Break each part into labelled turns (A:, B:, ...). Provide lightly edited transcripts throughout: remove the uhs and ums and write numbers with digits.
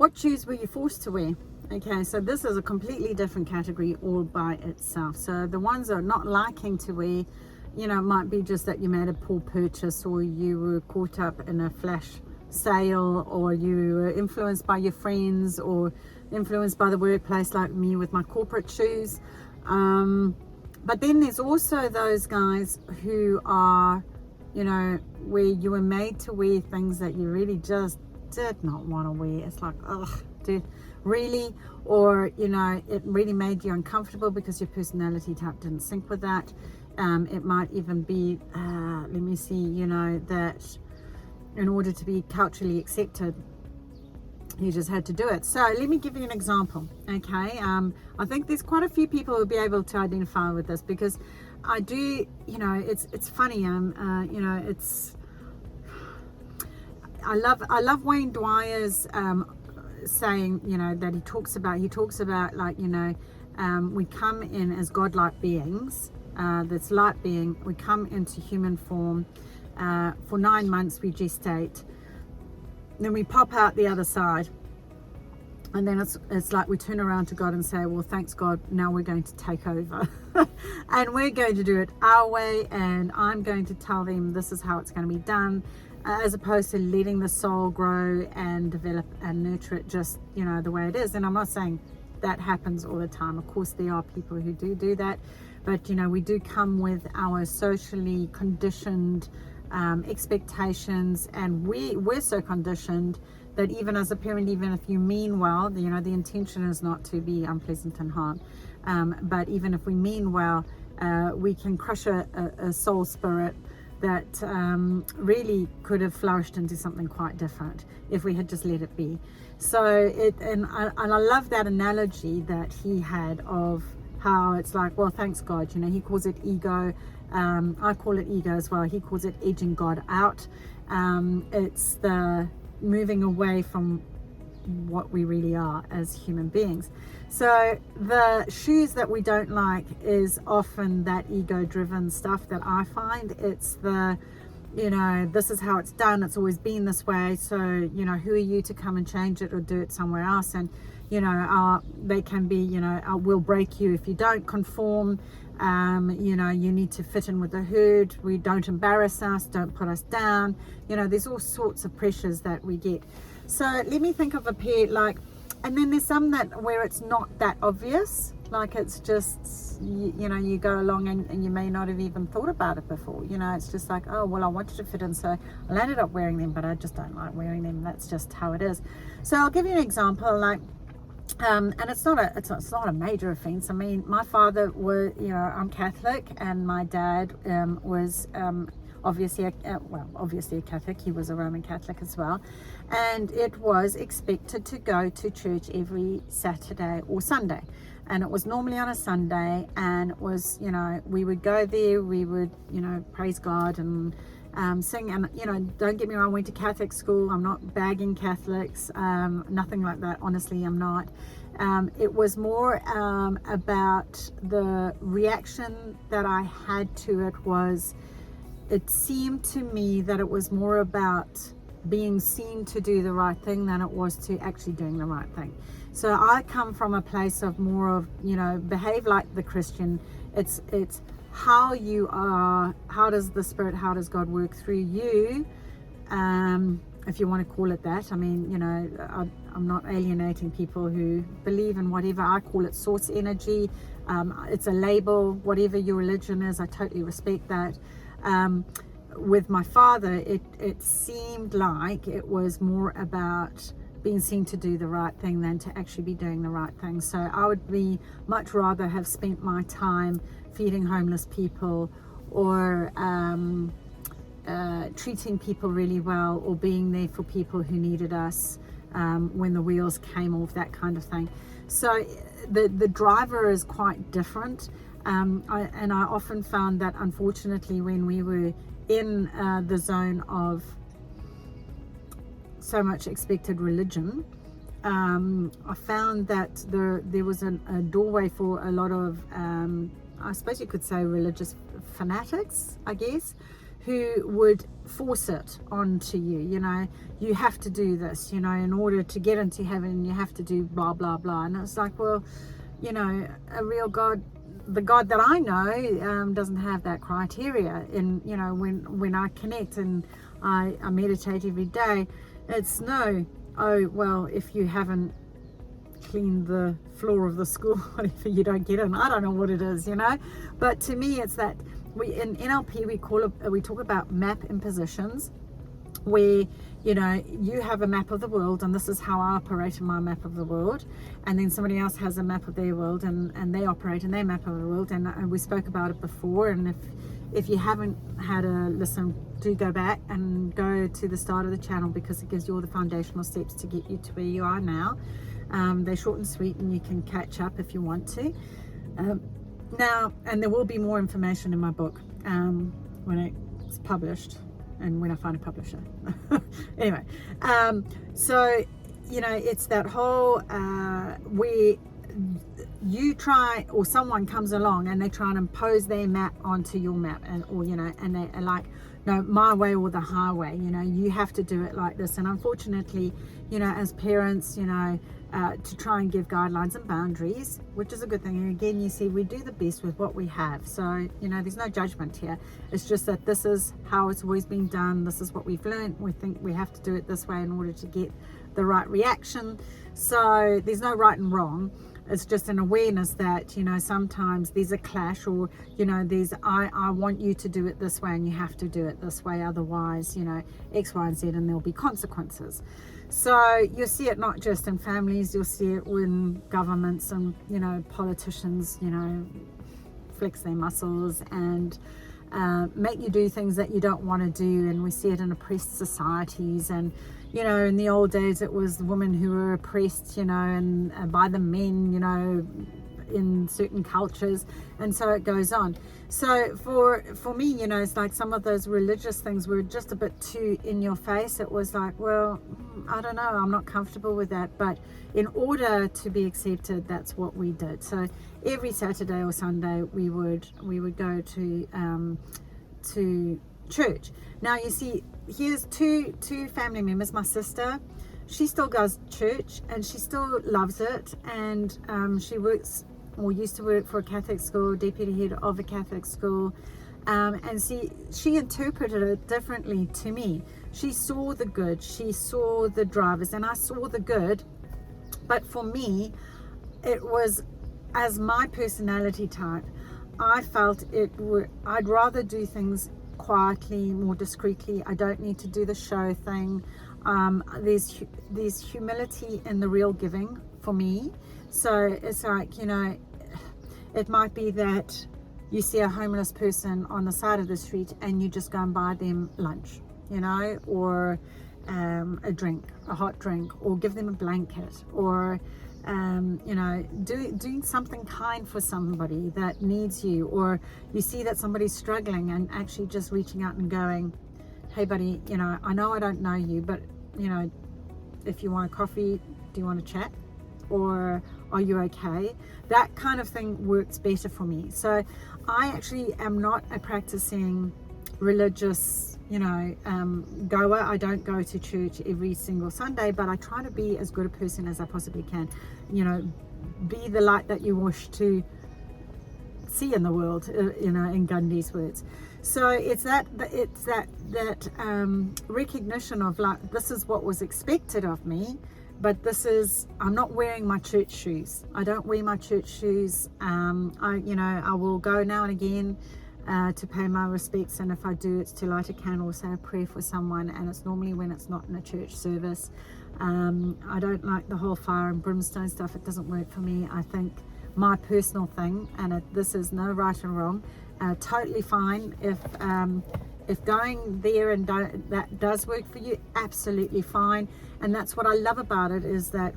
A: What shoes were you forced to wear? Okay, so this is a completely different category all by itself. So the ones that are not liking to wear, you know, it might be just that you made a poor purchase, or you were caught up in a flash sale, or you were influenced by your friends, or influenced by the workplace, like me with my corporate shoes. But then there's also those guys who are, you know, where you were made to wear things that you really just did not want to wear. It's like, ugh, dude, really? Or, you know, it really made you uncomfortable because your personality type didn't sync with that. It might even be, let me see, you know, that in order to be culturally accepted, you just had to do it. So let me give you an example. Okay, I think there's quite a few people who will be able to identify with this, because I do, you know, it's funny. You know, it's, I love Wayne Dwyer's saying, you know, that he talks about like, you know, we come in as godlike beings, that's light being. We come into human form, for 9 months we gestate, then we pop out the other side, and then it's like we turn around to God and say, well, thanks God, now we're going to take over and we're going to do it our way, and I'm going to tell them this is how it's going to be done, as opposed to letting the soul grow and develop and nurture it just, you know, the way it is. And I'm not saying that happens all the time. Of course there are people who do that, but you know, we do come with our socially conditioned expectations, and we're so conditioned that even as a parent, even if you mean well, you know, the intention is not to be unpleasant and harm, but even if we mean well, we can crush a soul spirit that really could have flourished into something quite different if we had just let it be. So and I love that analogy that he had of how it's like, well, thanks God, you know, he calls it ego. I call it ego as well. He calls it edging God out. It's the moving away from what we really are as human beings. So the shoes that we don't like is often that ego driven stuff that I find. It's the, you know, this is how it's done, it's always been this way, so, you know, who are you to come and change it or do it somewhere else? And, you know, they can be, you know, we'll break you if you don't conform. You know, you need to fit in with the herd. We don't embarrass us, don't put us down. You know, there's all sorts of pressures that we get. So let me think of a pair, like, and then there's some that where it's not that obvious, like it's just, you know, you go along and you may not have even thought about it before. You know, it's just like, oh, well, I wanted to fit in, so I ended up wearing them, but I just don't like wearing them. That's just how it is. So I'll give you an example, like, and it's not a major offense. I mean, my father was, you know, I'm Catholic, and my dad was obviously a Catholic. He was a Roman Catholic as well, and it was expected to go to church every Saturday or Sunday, and it was normally on a Sunday, and it was, you know, we would go there, we would, you know, praise God and sing. And, you know, don't get me wrong, I went to Catholic school. I'm not bagging Catholics, nothing like that. Honestly, I'm not. It was more about the reaction that I had to it. Was, it seemed to me that it was more about being seen to do the right thing than it was to actually doing the right thing. So I come from a place of more of, you know, behave like the Christian. It's how you are, how does the Spirit, how does God work through you, if you want to call it that. I mean, you know, I'm not alienating people who believe in whatever. I call it source energy. It's a label, whatever your religion is. I totally respect that. With my father, it seemed like it was more about being seen to do the right thing than to actually be doing the right thing. So I would be much rather have spent my time feeding homeless people, or treating people really well, or being there for people who needed us when the wheels came off, that kind of thing. So the driver is quite different. I often found that, unfortunately, when we were in the zone of so much expected religion, I found that there was a doorway for a lot of I suppose you could say religious fanatics, I guess, who would force it onto you. You have to do this, in order to get into heaven, you have to do blah, blah, blah. And it's like, well, a real God, the God that I know, doesn't have that criteria. And, when I connect and I meditate every day, it's no, oh, well, if you haven't cleaned the floor of the school, whatever, you don't get in. I don't know what it is, but to me, it's that in NLP we talk about map impositions, where you have a map of the world, and this is how I operate in my map of the world, and then somebody else has a map of their world, and they operate in their map of the world, and we spoke about it before. And if you haven't had a listen, do go back and go to the start of the channel, because it gives you all the foundational steps to get you to where you are now. They're short and sweet, and you can catch up if you want to. Now, and there will be more information in my book when it's published, and when I find a publisher. Anyway, so it's that whole where you try, or someone comes along and they try and impose their map onto your map, and and they are like, no, my way or the highway. You have to do it like this. And unfortunately, as parents, to try and give guidelines and boundaries, which is a good thing. And again, you see, we do the best with what we have. So, there's no judgment here. It's just that this is how it's always been done. This is what we've learned. We think we have to do it this way in order to get the right reaction. So there's no right and wrong. It's just an awareness that, sometimes there's a clash, or, there's, I want you to do it this way, and you have to do it this way. Otherwise, X, Y, and Z, and there'll be consequences. So you'll see it not just in families, you'll see it in governments, and, politicians, flex their muscles and make you do things that you don't want to do. And we see it in oppressed societies. And in the old days, it was the women who were oppressed, and by the men, in certain cultures, and so it goes on. So for me, it's like some of those religious things were just a bit too in your face. It was like, well, I don't know, I'm not comfortable with that. But in order to be accepted, that's what we did. So every Saturday or Sunday, we would go to church. Now you see, here's two family members. My sister, she still goes to church, and she still loves it, and she works, or used to work, for a Catholic school, deputy head of a Catholic school, and she interpreted it differently to me. She saw the good, she saw the drivers, and I saw the good. But for me, it was, as my personality type, I felt I'd rather do things quietly, more discreetly. I don't need to do the show thing. There's humility in the real giving for me. So it's like, it might be that you see a homeless person on the side of the street, and you just go and buy them lunch, or a drink, a hot drink, or give them a blanket, or doing something kind for somebody that needs you. Or you see that somebody's struggling, and actually just reaching out and going, hey buddy, I know I don't know you, but if you want a coffee, do you want to chat, or are you okay? That kind of thing works better for me. So I actually am not a practicing religious goer. I don't go to church every single Sunday, but I try to be as good a person as I possibly can. Be the light that you wish to see in the world, in Gandhi's words. So it's that recognition of, like, this is what was expected of me, but I'm not wearing my church shoes. I don't wear my church shoes. I will go now and again to pay my respects, and if I do, it's to light a candle or say a prayer for someone, and it's normally when it's not in a church service. I don't like the whole fire and brimstone stuff. It doesn't work for me. I think my personal thing, and this is no right and wrong, totally fine if going there and that does work for you, absolutely fine. And that's what I love about it, is that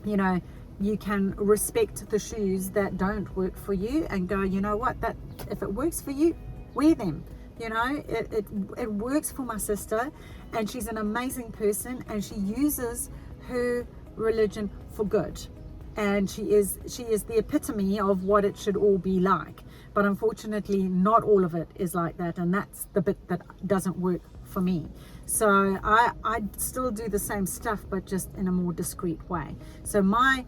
A: you can respect the shoes that don't work for you, and go, what, that if it works for you, wear them. It works for my sister, and she's an amazing person, and she uses her religion for good, and she is the epitome of what it should all be like. but unfortunately not all of it is like that, and that's the bit that doesn't work for me. So I still do the same stuff, but just in a more discreet way. So my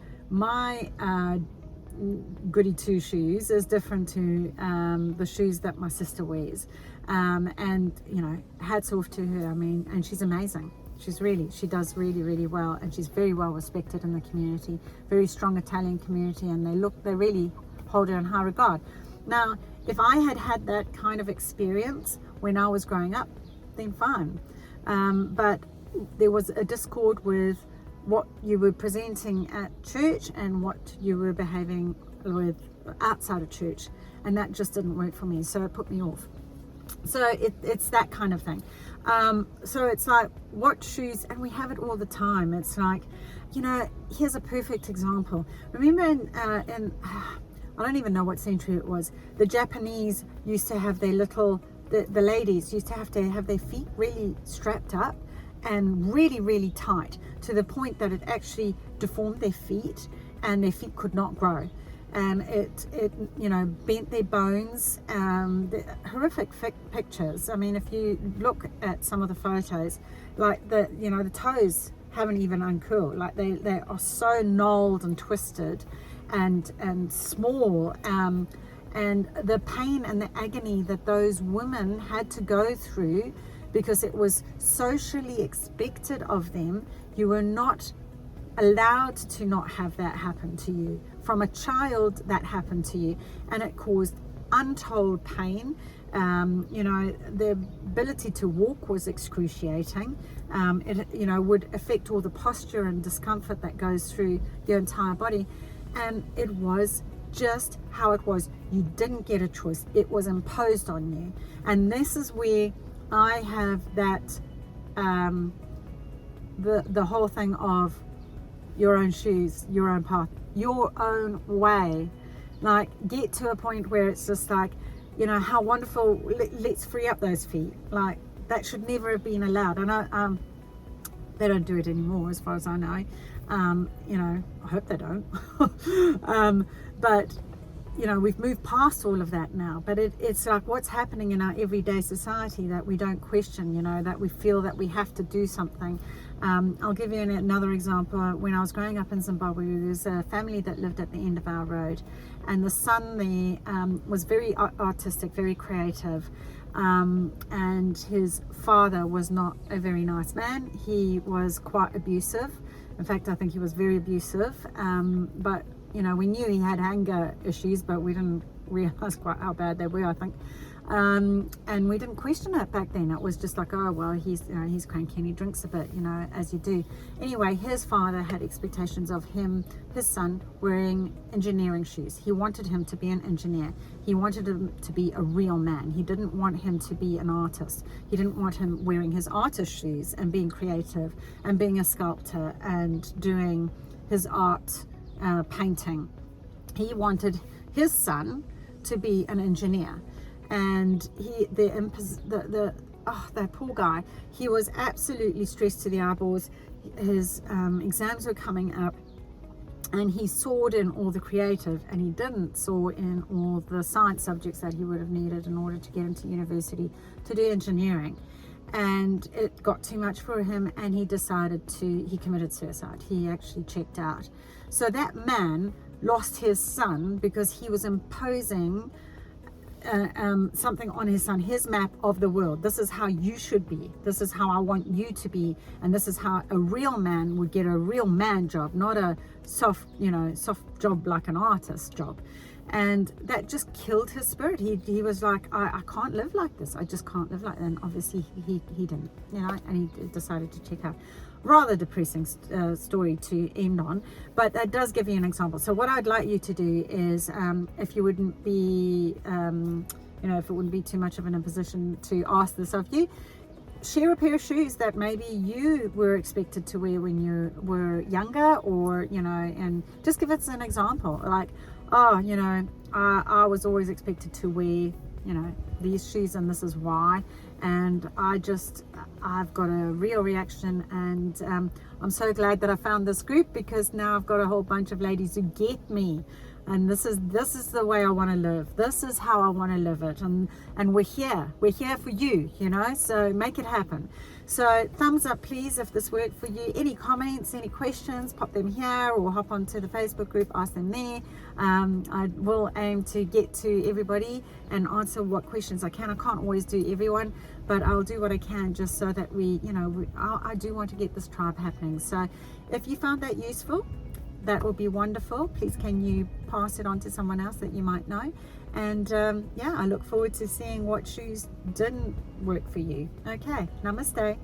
A: goody two shoes is different to the shoes that my sister wears, and you know, hats off to her. I mean, and she's amazing. She does really well, and she's very well respected in the community, very strong Italian community, and they really hold her in high regard. Now, if I had that kind of experience when I was growing up, then fine. But there was a discord with what you were presenting at church and what you were behaving with outside of church, and that just didn't work for me, so it put me off. So it's that kind of thing. So it's like, what shoes, and we have it all the time. It's like, you know, here's a perfect example. Remember in I don't even know what century it was, the Japanese used to have their the ladies used to have their feet really strapped up and really tight, to the point that it actually deformed their feet and their feet could not grow, and it you know, bent their bones. The horrific pictures. I mean, if you look at some of the photos, like the toes haven't even uncurled, like they are so gnarled and twisted and small, and the pain and the agony that those women had to go through, because it was socially expected of them. You were not allowed to not have that happen to you. From a child, that happened to you, and it caused untold pain. You know, the ability to walk was excruciating. It, you know, would affect all the posture and discomfort that goes through your entire body, and it was just how it was. You didn't get a choice. It was imposed on you. And this is where I have that the whole thing of your own shoes, your own path, your own way. Like, get to a point where it's just like, you know, how wonderful, let's free up those feet. Like, that should never have been allowed. I know they don't do it anymore, as far as I know. You know, I hope they don't. But you know, we've moved past all of that now. But it's like, what's happening in our everyday society that we don't question, you know, that we feel that we have to do something. I'll give you another example. When I was growing up in Zimbabwe, there was a family that lived at the end of our road, and the son there was very artistic, very creative, and his father was not a very nice man. He was quite abusive. In fact, I think he was very abusive, but you know, we knew he had anger issues, but we didn't realize quite how bad they were, I think. And we didn't question it back then. It was just like, oh, well, he's cranky and he drinks a bit, you know, as you do. Anyway, his father had expectations of his son, wearing engineering shoes. He wanted him to be an engineer. He wanted him to be a real man. He didn't want him to be an artist. He didn't want him wearing his artist shoes and being creative and being a sculptor and doing his art, painting. He wanted his son to be an engineer. And that poor guy, he was absolutely stressed to the eyeballs. His exams were coming up, and he soared in all the creative, and he didn't soar in all the science subjects that he would have needed in order to get into university to do engineering. And it got too much for him, and he committed suicide. He actually checked out. So that man lost his son because he was imposing something on his son, his map of the world. This is how you should be. This is how I want you to be. And this is how a real man would get a real man job, not a soft job like an artist job. And that just killed his spirit. He was like, I can't live like this. I just can't live like that. And obviously he didn't, you know, and he decided to check out. Rather depressing story to end on, but that does give you an example. So what I'd like you to do is, if you wouldn't be, you know, if it wouldn't be too much of an imposition to ask this of you, share a pair of shoes that maybe you were expected to wear when you were younger, or, you know, and just give us an example. Like, oh, you know, I was always expected to wear, you know, these shoes, and this is why. And I've got a real reaction, and I'm so glad that I found this group, because now I've got a whole bunch of ladies who get me. and this is the way I want to live. This is how I want to live it, and we're here for you, you know, so make it happen. So thumbs up please if this worked for you. Any comments, any questions, pop them here or hop onto the Facebook group, ask them there. I will aim to get to everybody and answer what questions I can. I can't always do everyone, but I'll do what I can just so that I do want to get this tribe happening. So if you found that useful, that would be wonderful. Please can you pass it on to someone else that you might know. And yeah, I look forward to seeing what shoes didn't work for you. Okay, namaste.